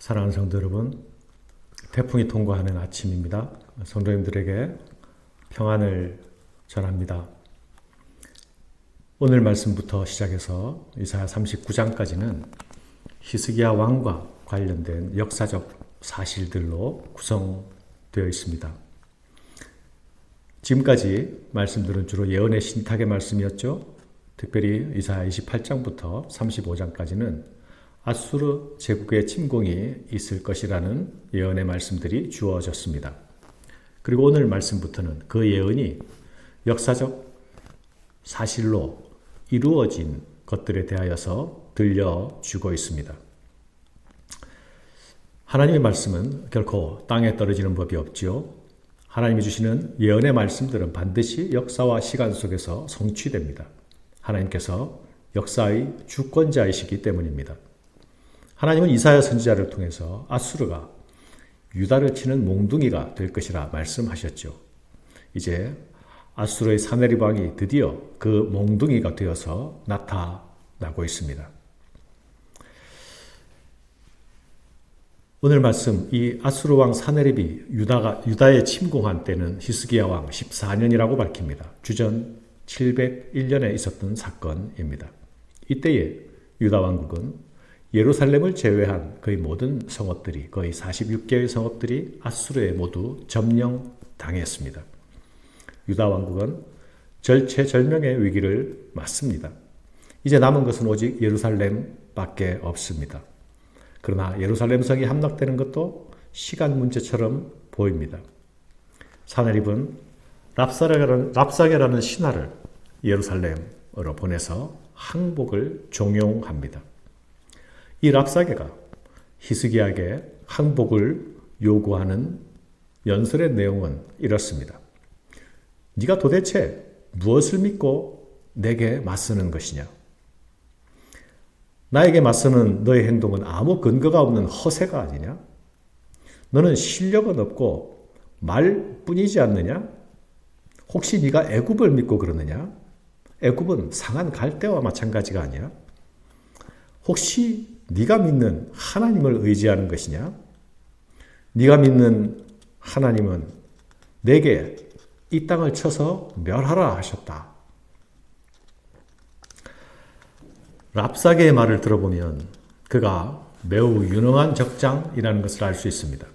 사랑하는 성도 여러분, 태풍이 통과하는 아침입니다. 성도님들에게 평안을 전합니다. 오늘 말씀부터 시작해서 이사야 39장까지는 히스기야 왕과 관련된 역사적 사실들로 구성되어 있습니다. 지금까지 말씀들은 주로 예언의 신탁의 말씀이었죠. 특별히 이사야 28장부터 35장까지는 아수르 제국의 침공이 있을 것이라는 예언의 말씀들이 주어졌습니다. 그리고 오늘 말씀부터는 그 예언이 역사적 사실로 이루어진 것들에 대하여서 들려주고 있습니다. 하나님의 말씀은 결코 땅에 떨어지는 법이 없지요. 하나님이 주시는 예언의 말씀들은 반드시 역사와 시간 속에서 성취됩니다. 하나님께서 역사의 주권자이시기 때문입니다. 하나님은 이사야 선지자를 통해서 아수르가 유다를 치는 몽둥이가 될 것이라 말씀하셨죠. 이제 아수르의 사네립 왕이 드디어 그 몽둥이가 되어서 나타나고 있습니다. 오늘 말씀, 이 아수르 왕 사네립이 유다에 침공한 때는 히스기야 왕 14년이라고 밝힙니다. 주전 701년에 있었던 사건입니다. 이때에 유다 왕국은 예루살렘을 제외한 거의 모든 성읍들이, 거의 46개의 성읍들이 아수르에 모두 점령당했습니다. 유다 왕국은 절체절명의 위기를 맞습니다. 이제 남은 것은 오직 예루살렘밖에 없습니다. 그러나 예루살렘 성이 함락되는 것도 시간 문제처럼 보입니다. 사네립은 랍사게라는 신하를 예루살렘으로 보내서 항복을 종용합니다. 이 랍사게가 히스기야에게 항복을 요구하는 연설의 내용은 이렇습니다. 네가 도대체 무엇을 믿고 내게 맞서는 것이냐? 나에게 맞서는 너의 행동은 아무 근거가 없는 허세가 아니냐? 너는 실력은 없고 말뿐이지 않느냐? 혹시 네가 애굽을 믿고 그러느냐? 애굽은 상한 갈대와 마찬가지가 아니야? 혹시 네가 믿는 하나님을 의지하는 것이냐? 네가 믿는 하나님은 내게 이 땅을 쳐서 멸하라 하셨다. 랍사게의 말을 들어보면 그가 매우 유능한 적장이라는 것을 알 수 있습니다.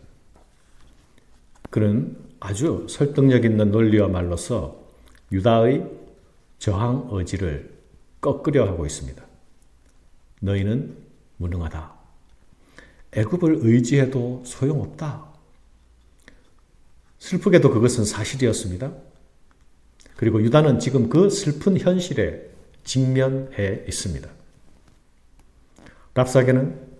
그는 아주 설득력 있는 논리와 말로서 유다의 저항 의지를 꺾으려 하고 있습니다. 너희는 무능하다. 애굽을 의지해도 소용없다. 슬프게도 그것은 사실이었습니다. 그리고 유다는 지금 그 슬픈 현실에 직면해 있습니다. 랍사게는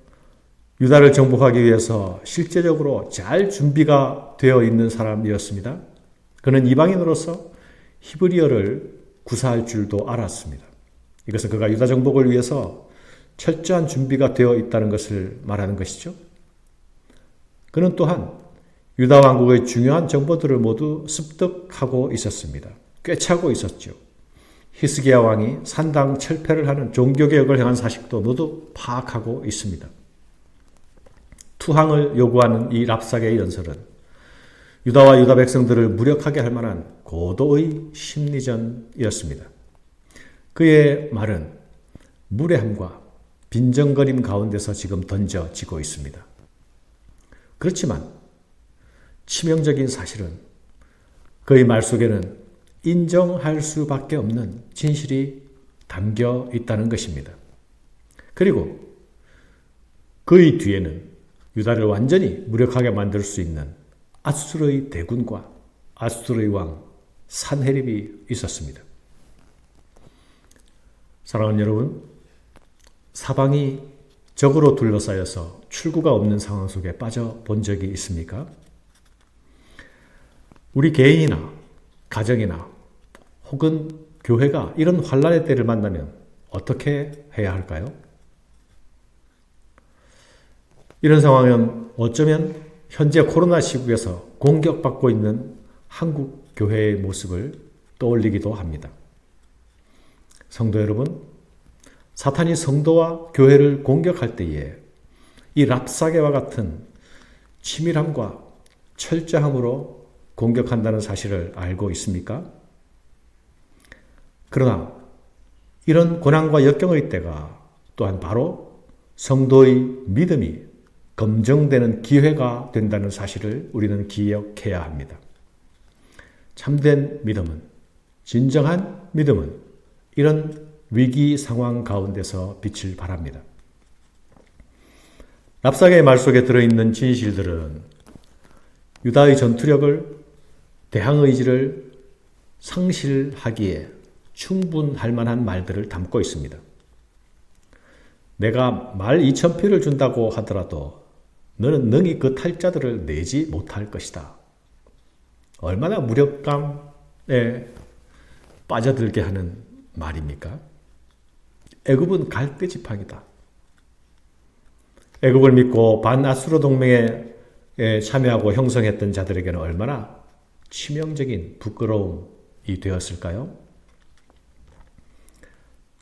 유다를 정복하기 위해서 실제적으로 잘 준비가 되어 있는 사람이었습니다. 그는 이방인으로서 히브리어를 구사할 줄도 알았습니다. 이것은 그가 유다 정복을 위해서 철저한 준비가 되어 있다는 것을 말하는 것이죠. 그는 또한 유다 왕국의 중요한 정보들을 모두 습득하고 있었습니다. 꿰차고 있었죠. 히스기야 왕이 산당 철폐를 하는 종교개혁을 향한 사실도 모두 파악하고 있습니다. 투항을 요구하는 이 랍사게의 연설은 유다와 유다 백성들을 무력하게 할 만한 고도의 심리전이었습니다. 그의 말은 무례함과 빈정거림 가운데서 지금 던져지고 있습니다. 그렇지만 치명적인 사실은 그의 말 속에는 인정할 수밖에 없는 진실이 담겨 있다는 것입니다. 그리고 그의 뒤에는 유다를 완전히 무력하게 만들 수 있는 아수르의 대군과 아수르의 왕 산헤립이 있었습니다. 사랑하는 여러분, 사방이 적으로 둘러싸여서 출구가 없는 상황 속에 빠져본 적이 있습니까? 우리 개인이나 가정이나 혹은 교회가 이런 환란의 때를 만나면 어떻게 해야 할까요? 이런 상황은 어쩌면 현재 코로나 시국에서 공격받고 있는 한국 교회의 모습을 떠올리기도 합니다. 성도 여러분, 사탄이 성도와 교회를 공격할 때에 이 랍사게와 같은 치밀함과 철저함으로 공격한다는 사실을 알고 있습니까? 그러나 이런 고난과 역경의 때가 또한 바로 성도의 믿음이 검증되는 기회가 된다는 사실을 우리는 기억해야 합니다. 참된 믿음은, 진정한 믿음은 이런 위기 상황 가운데서 빛을 발합니다. 랍사게의 말 속에 들어있는 진실들은 유다의 전투력을, 대항의지를 상실하기에 충분할 만한 말들을 담고 있습니다. 내가 말 2,000표를 준다고 하더라도 너는 능히 그 탈자들을 내지 못할 것이다. 얼마나 무력감에 빠져들게 하는 말입니까? 애굽은 갈대지팡이다. 애굽을 믿고 반아수르 동맹에 참여하고 형성했던 자들에게는 얼마나 치명적인 부끄러움이 되었을까요?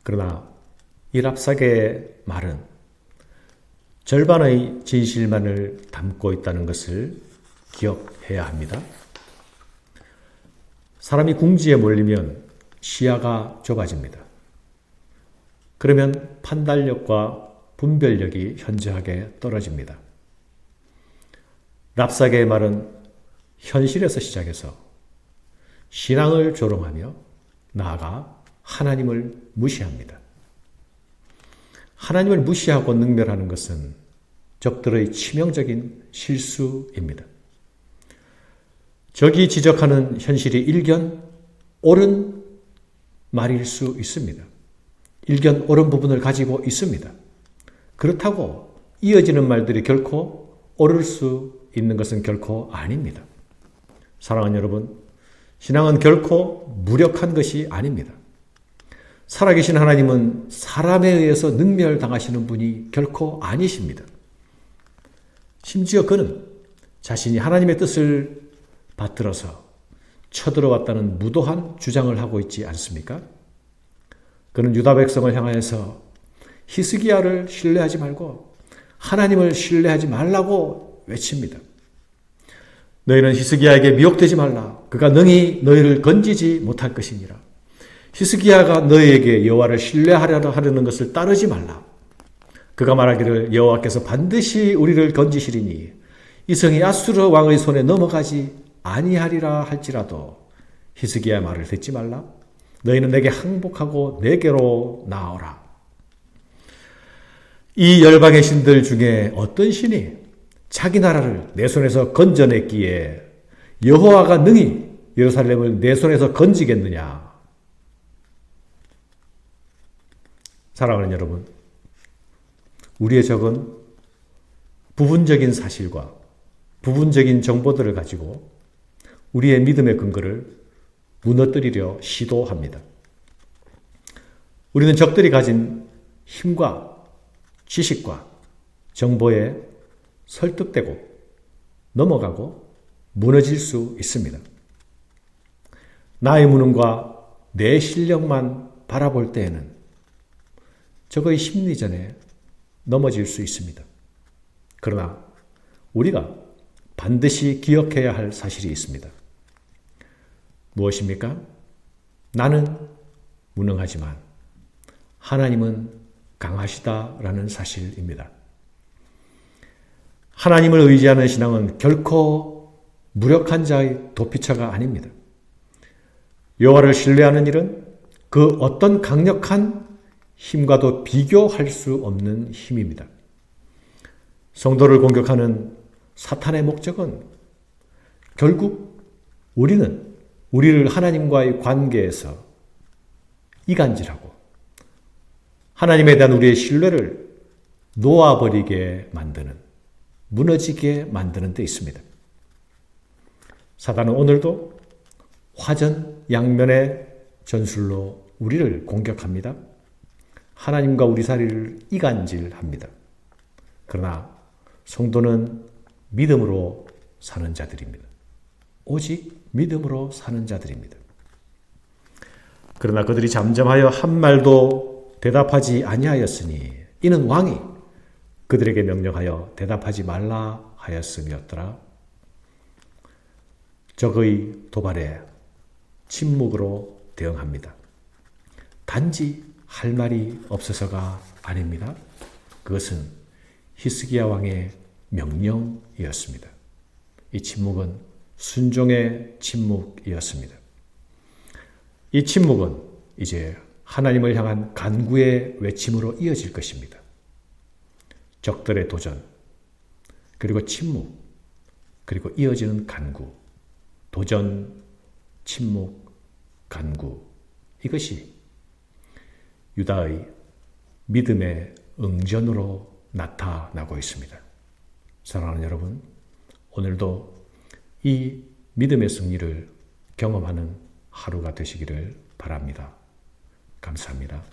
그러나 이 랍사게의 말은 절반의 진실만을 담고 있다는 것을 기억해야 합니다. 사람이 궁지에 몰리면 시야가 좁아집니다. 그러면 판단력과 분별력이 현저하게 떨어집니다. 랍사게의 말은 현실에서 시작해서 신앙을 조롱하며 나아가 하나님을 무시합니다. 하나님을 무시하고 능멸하는 것은 적들의 치명적인 실수입니다. 적이 지적하는 현실이 일견 옳은 말일 수 있습니다. 일견 옳은 부분을 가지고 있습니다. 그렇다고 이어지는 말들이 결코 옳을 수 있는 것은 결코 아닙니다. 사랑하는 여러분, 신앙은 결코 무력한 것이 아닙니다. 살아계신 하나님은 사람에 의해서 능멸당하시는 분이 결코 아니십니다. 심지어 그는 자신이 하나님의 뜻을 받들어서 쳐들어왔다는 무도한 주장을 하고 있지 않습니까? 그는 유다 백성을 향하여서 히스기야를 신뢰하지 말고 하나님을 신뢰하지 말라고 외칩니다. 너희는 히스기야에게 미혹되지 말라. 그가 능히 너희를 건지지 못할 것이니라. 히스기야가 너희에게 여호와를 신뢰하려 하려는 것을 따르지 말라. 그가 말하기를 여호와께서 반드시 우리를 건지시리니 이 성이 아수르 왕의 손에 넘어가지 아니하리라 할지라도 히스기야의 말을 듣지 말라. 너희는 내게 항복하고 내게로 나오라. 이 열방의 신들 중에 어떤 신이 자기 나라를 내 손에서 건져냈기에 여호와가 능히 예루살렘을 내 손에서 건지겠느냐? 사랑하는 여러분, 우리의 적은 부분적인 사실과 부분적인 정보들을 가지고 우리의 믿음의 근거를 무너뜨리려 시도합니다. 우리는 적들이 가진 힘과 지식과 정보에 설득되고 넘어가고 무너질 수 있습니다. 나의 무능과 내 실력만 바라볼 때에는 적의 심리전에 넘어질 수 있습니다. 그러나 우리가 반드시 기억해야 할 사실이 있습니다. 무엇입니까? 나는 무능하지만 하나님은 강하시다라는 사실입니다. 하나님을 의지하는 신앙은 결코 무력한 자의 도피처가 아닙니다. 여호와를 신뢰하는 일은 그 어떤 강력한 힘과도 비교할 수 없는 힘입니다. 성도를 공격하는 사탄의 목적은 결국 우리를 하나님과의 관계에서 이간질하고 하나님에 대한 우리의 신뢰를 놓아버리게 만드는, 무너지게 만드는 데 있습니다. 사단은 오늘도 화전양면의 전술로 우리를 공격합니다. 하나님과 우리 사이를 이간질합니다. 그러나 성도는 믿음으로 사는 자들입니다. 오직 믿음으로 사는 자들입니다. 그러나 그들이 잠잠하여 한 말도 대답하지 아니하였으니 이는 왕이 그들에게 명령하여 대답하지 말라 하였음이었더라. 적의 도발에 침묵으로 대응합니다. 단지 할 말이 없어서가 아닙니다. 그것은 히스기야 왕의 명령이었습니다. 이 침묵은 순종의 침묵이었습니다. 이 침묵은 이제 하나님을 향한 간구의 외침으로 이어질 것입니다. 적들의 도전, 그리고 침묵, 그리고 이어지는 간구, 도전, 침묵, 간구, 이것이 유다의 믿음의 응전으로 나타나고 있습니다. 사랑하는 여러분, 오늘도 이 믿음의 승리를 경험하는 하루가 되시기를 바랍니다. 감사합니다.